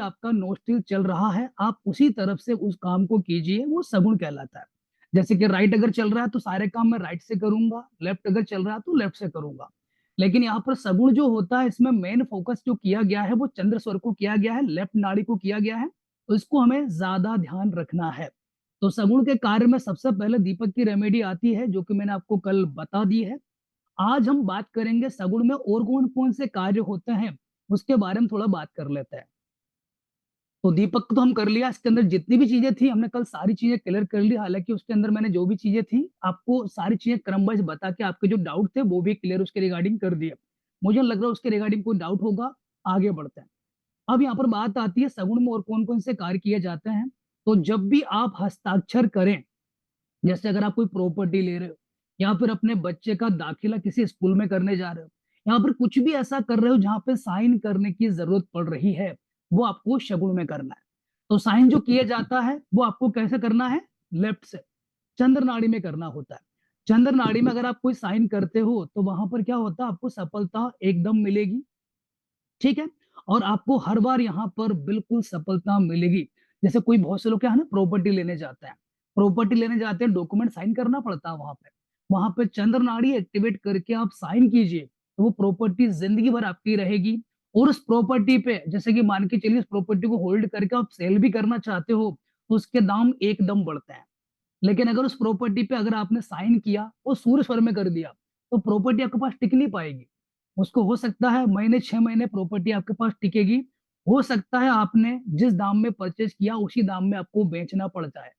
आपका नोस्ट्रिल चल रहा है आप उसी तरफ से उस काम को कीजिए, वो सगुण कहलाता है। जैसे कि राइट अगर चल रहा है तो सारे काम मैं राइट से करूंगा, लेफ्ट अगर चल रहा है तो लेफ्ट से करूंगा। लेकिन यहाँ पर सगुण जो होता है इसमें मेन फोकस जो किया गया है वो चंद्र स्वर को किया गया है, लेफ्ट नाड़ी को किया गया है, तो इसको हमें ज्यादा ध्यान रखना है। तो सगुण के कार्य में सबसे पहले दीपक की रेमेडी आती है जो कि मैंने आपको कल बता दी है। आज हम बात करेंगे सगुण में और कौन कौन से कार्य होते हैं, उसके बारे में थोड़ा बात कर लेते हैं। तो दीपक तो हम कर लिया, इसके अंदर जितनी भी चीजें थी हमने कल सारी चीजें क्लियर कर ली। हालांकि उसके अंदर मैंने जो भी चीजें थी आपको सारी चीजें क्रम वाइज बता के आपके जो डाउट थे वो भी क्लियर उसके रिगार्डिंग कर दिए। मुझे लग रहा है उसके रिगार्डिंग कोई डाउट होगा, आगे बढ़ते हैं। अब यहाँ पर बात आती है सगुण में और कौन कौन से कार्य किए जाते हैं। तो जब भी आप हस्ताक्षर करें, जैसे अगर आप कोई प्रॉपर्टी ले रहे हो या फिर अपने बच्चे का दाखिला किसी स्कूल में करने जा रहे हो, यहाँ पर कुछ भी ऐसा कर रहे हो जहां पे साइन करने की जरूरत पड़ रही है, वो आपको शगुन में करना है। तो साइन जो किया जाता है वो आपको कैसे करना है, लेफ्ट से चंद्र नाड़ी में करना होता है। चंद्र नाड़ी में अगर आप कोई साइन करते हो तो वहां पर क्या होता है, आपको सफलता एकदम मिलेगी। ठीक है, और आपको हर बार यहाँ पर बिल्कुल सफलता मिलेगी। जैसे कोई बहुत से लोग क्या है ना प्रॉपर्टी लेने जाते हैं, प्रॉपर्टी लेने जाते हैं डॉक्यूमेंट साइन करना पड़ता है वहां पे चंद्र नाड़ी एक्टिवेट करके आप साइन कीजिए तो वो प्रॉपर्टी जिंदगी भर आपकी रहेगी। और उस प्रॉपर्टी पे जैसे कि मान के चलिए उस प्रॉपर्टी को होल्ड करके आप सेल भी करना चाहते हो तो उसके दाम एकदम बढ़ते हैं। लेकिन अगर उस प्रॉपर्टी पे अगर आपने साइन किया और सूर्य स्वर में कर दिया तो प्रॉपर्टी आपके पास टिक नहीं पाएगी। उसको हो सकता है महीने 6 महीने प्रॉपर्टी आपके पास टिकेगी, हो सकता है आपने जिस दाम में परचेज किया उसी दाम में आपको बेचना पड़ जाए।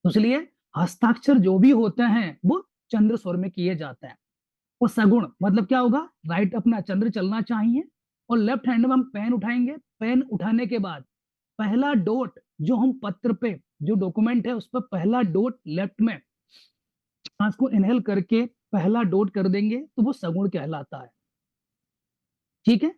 तो इसलिए हस्ताक्षर जो भी होते हैं वो चंद्र स्वर में किए जाते हैं। और सगुण मतलब क्या होगा, राइट अपना चंद्र चलना चाहिए और लेफ्ट हैंड में हम पेन उठाएंगे। पेन उठाने के बाद पहला डॉट जो हम पत्र पे जो डॉक्यूमेंट है उस पर पहला डॉट लेफ्ट में सांस को इनहेल करके पहला डॉट कर देंगे तो वो सगुण कहलाता है। ठीक है,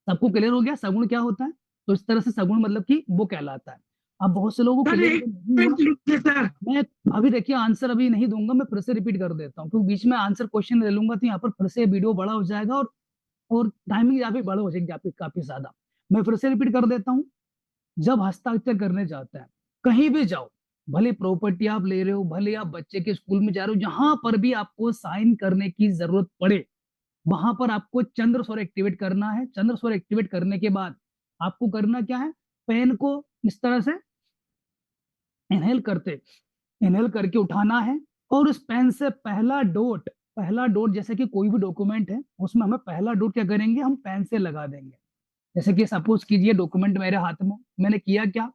सबको क्लियर हो गया सगुण क्या होता है। तो इस तरह से सगुण मतलब कि वो कहलाता है। अब बहुत से लोगों को क्लियर नहीं हुआ, मैं अभी देखिए आंसर अभी नहीं दूंगा, मैं फिर से रिपीट कर देता हूँ क्योंकि बीच में आंसर क्वेश्चन ले लूंगा तो यहाँ पर फिर से वीडियो बड़ा हो जाएगा और टाइमिंग यहाँ पे बड़ा हो जाएगी आपकी काफी ज्यादा। मैं फिर से रिपीट कर देता हूँ। जब हस्ताक्षर करने जाते हैं कहीं भी जाओ, भले प्रॉपर्टी आप ले रहे हो, भले आप बच्चे के स्कूल में जा रहे हो, जहां पर भी आपको साइन करने की जरूरत पड़े वहां पर आपको चंद्र स्वर एक्टिवेट करना है। चंद्र स्वर एक्टिवेट करने के बाद आपको करना क्या है, पेन को इस तरह से इनहेल करके उठाना है और उस पेन से पहला डॉट जैसे कि कोई भी डॉक्यूमेंट है उसमें हमें पहला डॉट क्या करेंगे, हम पेन से लगा देंगे। जैसे कि सपोज कीजिए डॉक्यूमेंट मेरे हाथ में, मैंने किया क्या,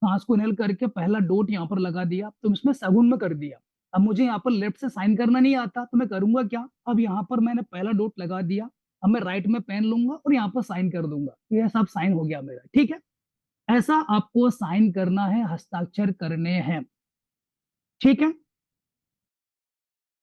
सांस को इनहेल करके पहला डॉट यहाँ पर लगा दिया तो इसमें सगुन में कर दिया। अब मुझे यहाँ पर लेफ्ट से साइन करना नहीं आता तो मैं करूंगा क्या, अब यहाँ पर मैंने पहला डॉट लगा दिया, अब मैं राइट में पेन लूंगा और यहाँ पर साइन कर दूंगा, ये सब साइन हो गया मेरा। ठीक है, ऐसा आपको साइन करना है, हस्ताक्षर करने हैं। ठीक है,